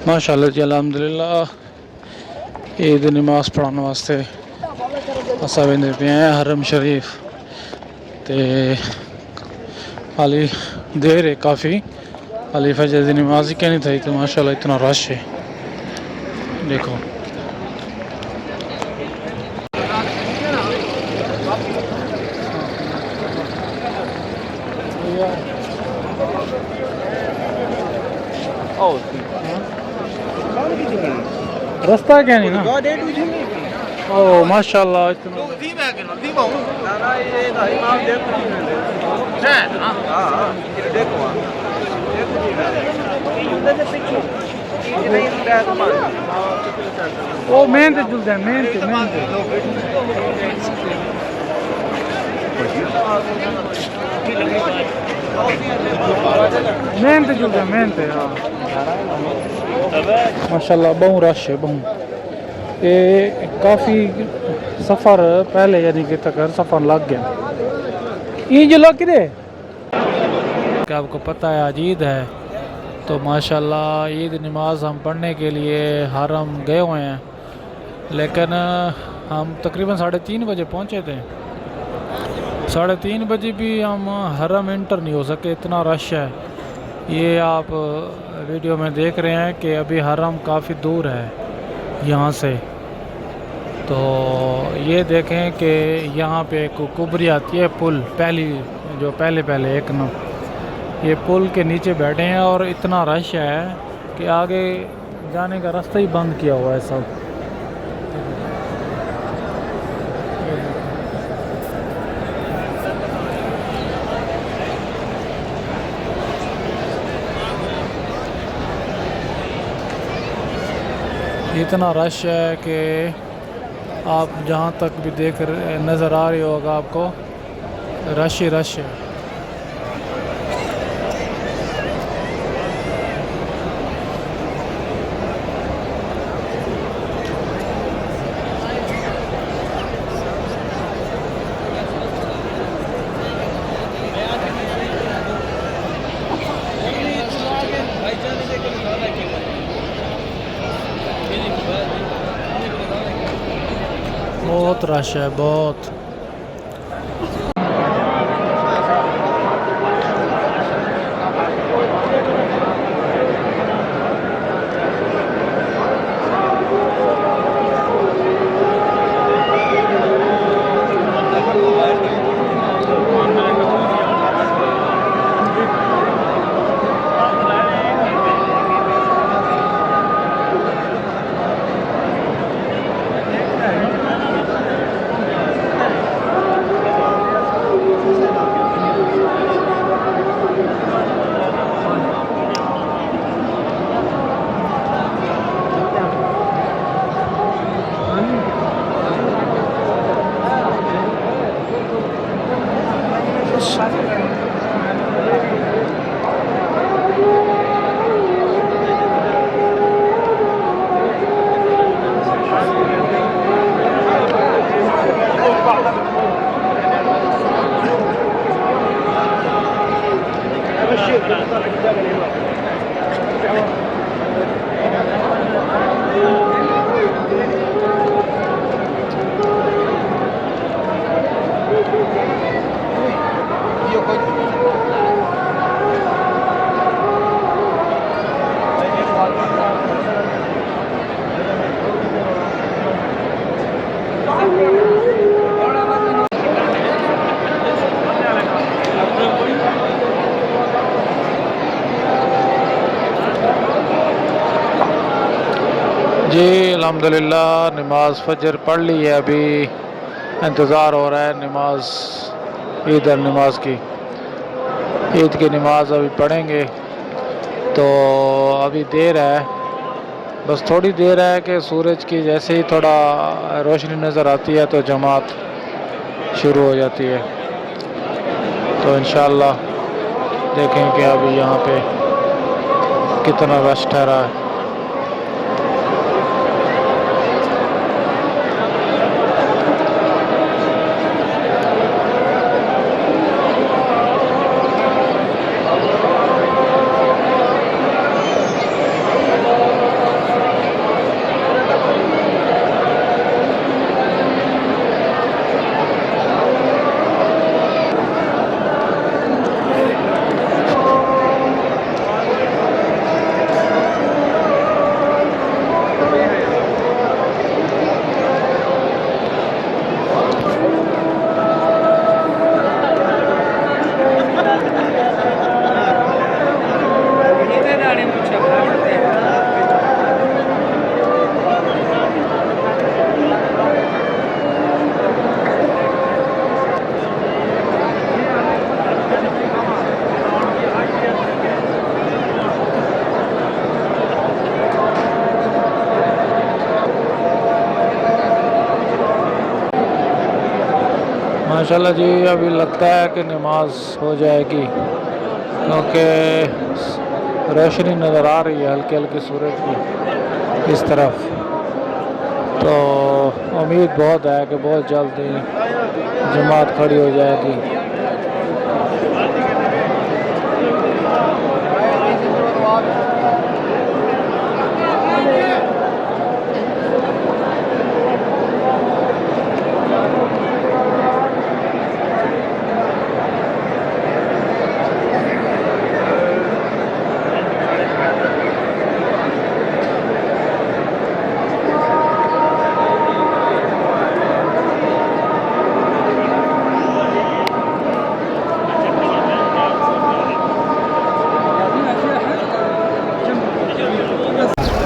माशाअल्लाह जी अल्हम्दुलिल्लाह ईद नमाज पढ़ाने वास्ते असा वेंदे पे हैं हरम शरीफ ते हाली देर है काफ़ी हाली फजर की नमाज ही कहनी थी तो माशाअल्लाह इतना रश है देखो। रास्ता क्या नहीं ना ओ माशाअल्लाह इतना ओ मेहनत जुलते हैं मेहनत मेहनत जुलते हैं मेहनत हाँ माशाअल्लाह बहु रश है बहु ये काफ़ी सफ़र पहले यानी कि तक सफ़र लग गया ये जो लग कि आपको पता है आज ईद है तो माशाल्लाह ईद नमाज हम पढ़ने के लिए हरम गए हुए हैं लेकिन हम तकरीबन 3:30 बजे पहुँचे थे 3:30 बजे भी हम हरम इंटर नहीं हो सके इतना रश है। ये आप वीडियो में देख रहे हैं कि अभी हरम काफ़ी दूर है यहाँ से तो ये देखें कि यहाँ पे कुबरी आती है पुल पहली जो पहले एक न ये पुल के नीचे बैठे हैं और इतना रश है कि आगे जाने का रास्ता ही बंद किया हुआ है सब। इतना रश है कि आप जहाँ तक भी देख नज़र आ रही होगा आपको रश ही रश है। बहुत रश है बहुत। जी अल्हम्दुलिल्लाह नमाज फजर पढ़ ली है अभी इंतज़ार हो रहा है नमाज ईद नमाज की ईद की नमाज अभी पढ़ेंगे तो अभी देर है बस थोड़ी देर है कि सूरज की जैसे ही थोड़ा रोशनी नज़र आती है तो जमात शुरू हो जाती है तो इंशाअल्लाह देखें कि अभी यहाँ पे कितना रश ठहरा है। माशाल्लाह जी अभी लगता है कि नमाज हो जाएगी, क्योंकि रोशनी नज़र आ रही है हल्की हल्की सूरज की इस तरफ। तो उम्मीद बहुत है कि बहुत जल्द ही जमात खड़ी हो जाएगी।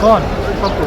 कौन पप्पू?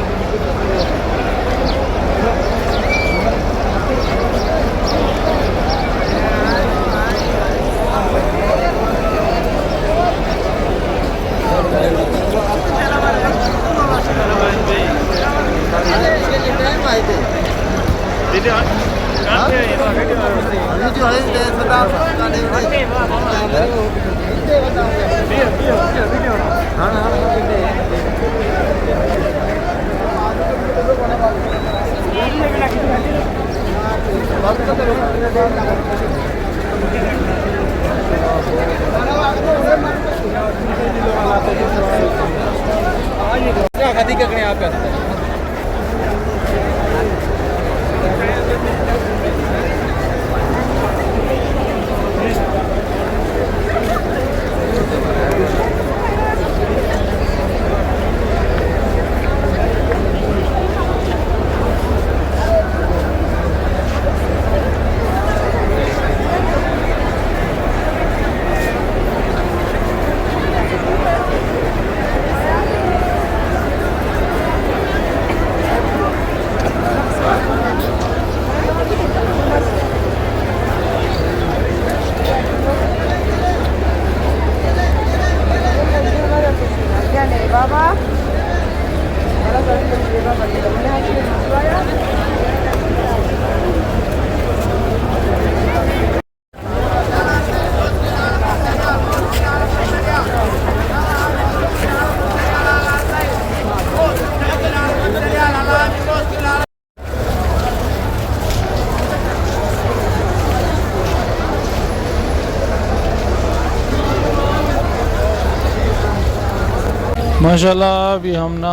माशाल्लाह अभी हम ना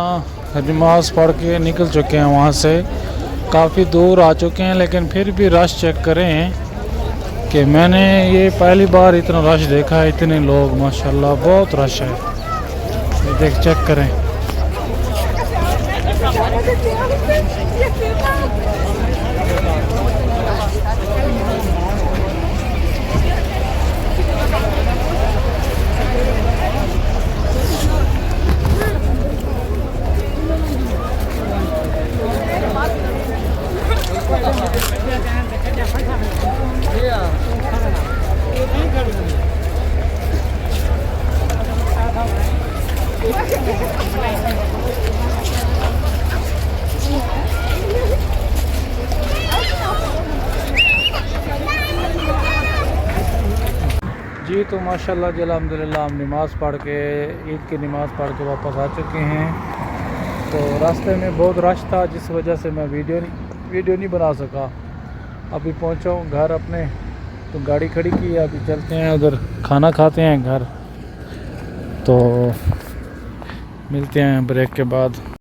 नमाज पढ़ के निकल चुके हैं वहाँ से, काफ़ी दूर आ चुके हैं, लेकिन फिर भी रश चेक करें कि मैंने ये पहली बार इतना रश देखा है। इतने लोग माशाल्लाह बहुत रश है, ये देख चेक करें। जी तो माशाल्लाह जी अल्हम्दुलिल्लाह हम नमाज़ पढ़ के ईद की नमाज़ पढ़ के वापस आ चुके हैं। तो रास्ते में बहुत रश था, जिस वजह से मैं वीडियो नहीं बना सका। अभी पहुंचा हूँ घर अपने, तो गाड़ी खड़ी की है, अभी चलते हैं उधर खाना खाते हैं घर। तो मिलते हैं ब्रेक के बाद।